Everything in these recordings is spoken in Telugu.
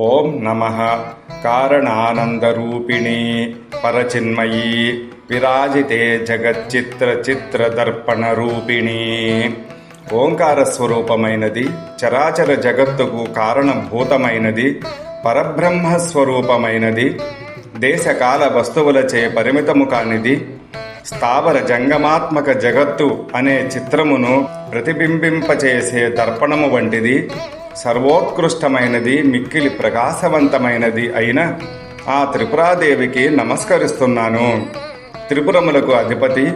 ఓం నమః కారణానందరూపిణీ పరచిన్మయీ విరాజితే జగచ్చిత్ర చిత్రదర్పణ రూపిణీ. ఓంకార స్వరూపమైనది, చరాచర జగత్తుకు కారణభూతమైనది, పరబ్రహ్మ స్వరూపమైనది, దేశకాల వస్తువులచే పరిమితము కానిది, స్థావర జంగమాత్మక జగత్తు అనే చిత్రమును ప్రతిబింబింపచేసే దర్పణము వంటిది, సర్వోత్కృష్టమైనది, మిక్కిలి ప్రకాశవంతమైనది అయిన ఆ త్రిపురాదేవికి నమస్కరిస్తున్నాను. త్రిపురములకు అధిపతి,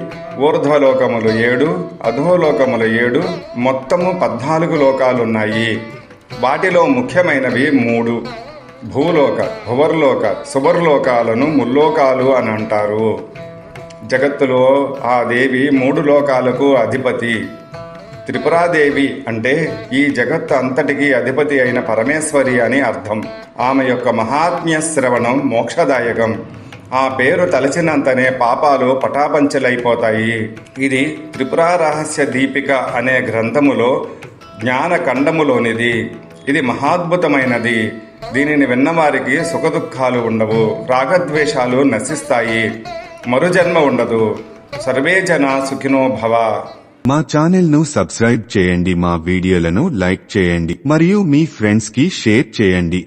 ఊర్ధ్వలోకములు 7, అధోలోకములు 7, మొత్తము 14 లోకాలున్నాయి. వాటిలో ముఖ్యమైనవి 3. భూలోక, భువర్లోక, సువర్లోకాలను ముల్లోకాలు అని అంటారు. జగత్తులో ఆ దేవి 3 లోకాలకు అధిపతి. త్రిపురాదేవి అంటే ఈ జగత్తు అంతటికీ అధిపతి అయిన పరమేశ్వరి అని అర్థం. ఆమె యొక్క మహాత్మ్య శ్రవణం మోక్షదాయకం. ఆ పేరు తలచినంతనే పాపాలు పటాపంచలైపోతాయి. ఇది త్రిపురా రహస్య దీపిక అనే గ్రంథములో జ్ఞానఖండములోనిది. ఇది మహాద్భుతమైనది. దీనిని విన్నవారికి సుఖదుఖాలు ఉండవు, రాగద్వేషాలు నశిస్తాయి, మరుజన్మ ఉండదు. సర్వే జనా సుఖినో భవ. మా ఛానల్ ను సబ్స్క్రైబ్ చేయండి, మా వీడియోలను లైక్ చేయండి మరియు మీ ఫ్రెండ్స్ కి షేర్ చేయండి.